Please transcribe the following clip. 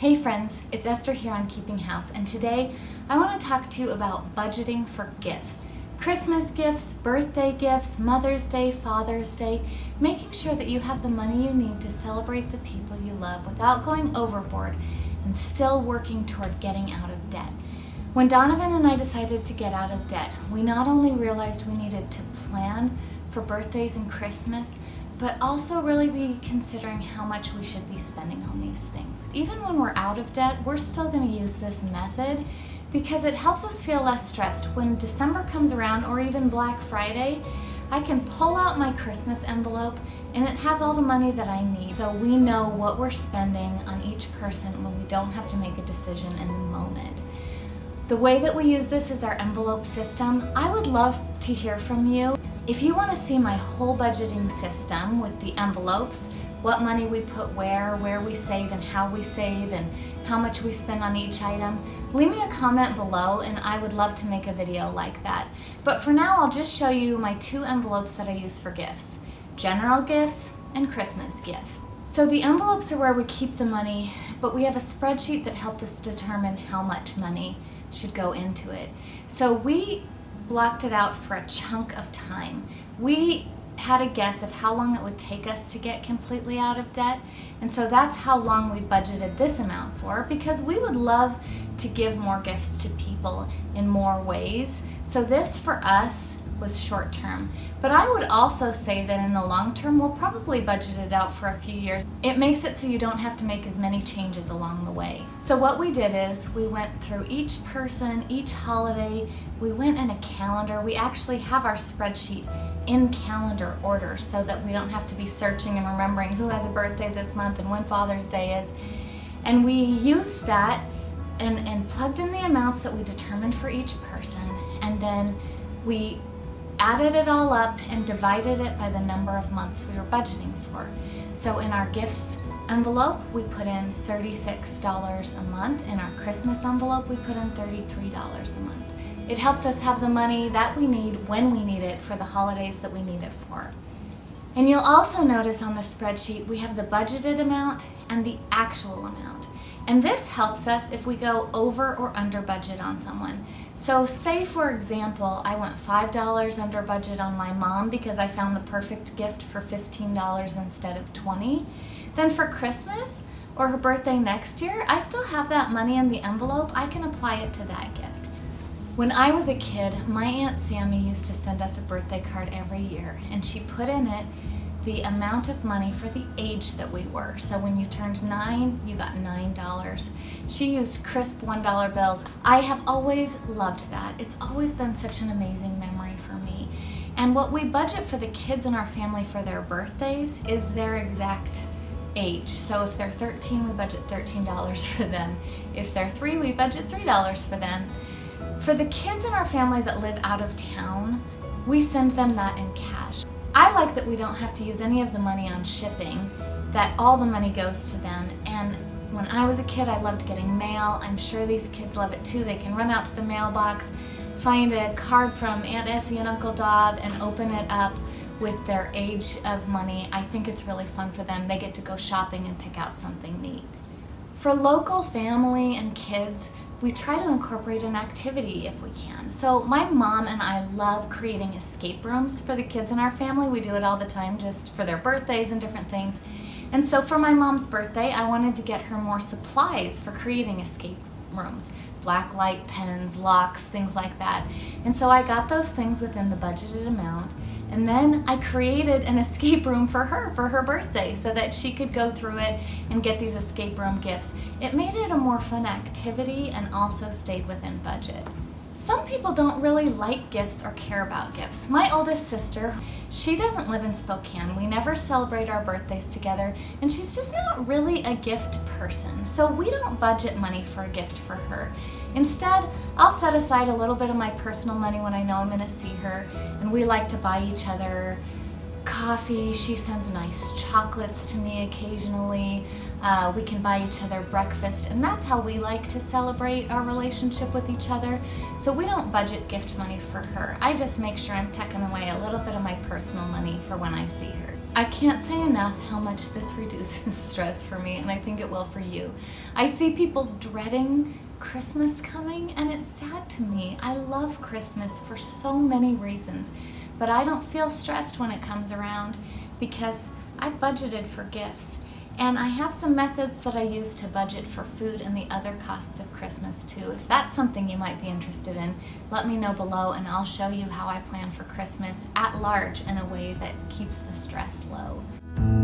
Hey friends, it's Esther here on Keeping House, and today I want to talk to you about budgeting for gifts. Christmas gifts, birthday gifts, Mother's Day, Father's Day, making sure that you have the money you need to celebrate the people you love without going overboard and still working toward getting out of debt. When Donovan and I decided to get out of debt, we not only realized we needed to plan for birthdays and Christmas, but also really be considering how much we should be spending on these things. Even when we're out of debt, we're still going to use this method because it helps us feel less stressed. When December comes around, or even Black Friday, I can pull out my Christmas envelope and it has all the money that I need. So we know what we're spending on each person when we don't have to make a decision in the moment. The way that we use this is our envelope system. I would love to hear from you. If you want to see my whole budgeting system with the envelopes, what money we put where we save and how we save, and how much we spend on each item, leave me a comment below and I would love to make a video like that. But for now, I'll just show you my two envelopes that I use for gifts: general gifts and Christmas gifts. So the envelopes are where we keep the money, but we have a spreadsheet that helped us determine how much money should go into it. So we blocked it out for a chunk of time. We had a guess of how long it would take us to get completely out of debt, and so that's how long we budgeted this amount for, because we would love to give more gifts to people in more ways. So this for us was short term, but I would also say that in the long term we'll probably budget it out for a few years. It makes it so you don't have to make as many changes along the way. So what we did is we went through each person, each holiday. We went in a calendar. We actually have our spreadsheet in calendar order so that we don't have to be searching and remembering who has a birthday this month and when Father's Day is. And we used that and plugged in the amounts that we determined for each person, and then we added it all up and divided it by the number of months we were budgeting for. So in our gifts envelope, we put in $36 a month. In our Christmas envelope, we put in $33 a month. It helps us have the money that we need when we need it for the holidays that we need it for. And you'll also notice on the spreadsheet, we have the budgeted amount and the actual amount. And this helps us if we go over or under budget on someone. So say, for example, I went $5 under budget on my mom because I found the perfect gift for $15 instead of $20. Then for Christmas or her birthday next year, I still have that money in the envelope. I can apply it to that gift. When I was a kid, my Aunt Sammy used to send us a birthday card every year, and she put in it the amount of money for the age that we were. So when you turned 9, you got $9. She used crisp $1 bills. I have always loved that. It's always been such an amazing memory for me. And what we budget for the kids in our family for their birthdays is their exact age. So if they're 13, we budget $13 for them. If they're 3, we budget $3 for them. For the kids in our family that live out of town, we send them that in cash. I like that we don't have to use any of the money on shipping, that all the money goes to them. And when I was a kid, I loved getting mail. I'm sure these kids love it too. They can run out to the mailbox, find a card from Aunt Essie and Uncle Dob, and open it up with their age of money. I think it's really fun for them. They get to go shopping and pick out something neat. For local family and kids, we try to incorporate an activity if we can. So my mom and I love creating escape rooms for the kids in our family. We do it all the time just for their birthdays and different things. And so for my mom's birthday, I wanted to get her more supplies for creating escape rooms. Black light pens, locks, things like that. And so I got those things within the budgeted amount. And then I created an escape room for her birthday, so that she could go through it and get these escape room gifts. It made it a more fun activity and also stayed within budget. Some people don't really like gifts or care about gifts. My oldest sister, she doesn't live in Spokane. We never celebrate our birthdays together, and she's just not really a gift person. So we don't budget money for a gift for her. Instead, I'll set aside a little bit of my personal money when I know I'm gonna see her, and we like to buy each other coffee. She sends nice chocolates to me occasionally. We can buy each other breakfast, and that's how we like to celebrate our relationship with each other. So we don't budget gift money for her. I just make sure I'm tucking away a little bit of my personal money for when I see her. I can't say enough how much this reduces stress for me, and I think it will for you. I see people dreading Christmas coming, and it's sad to me. I love Christmas for so many reasons, but I don't feel stressed when it comes around because I've budgeted for gifts. And I have some methods that I use to budget for food and the other costs of Christmas too. If that's something you might be interested in, let me know below and I'll show you how I plan for Christmas at large in a way that keeps the stress low.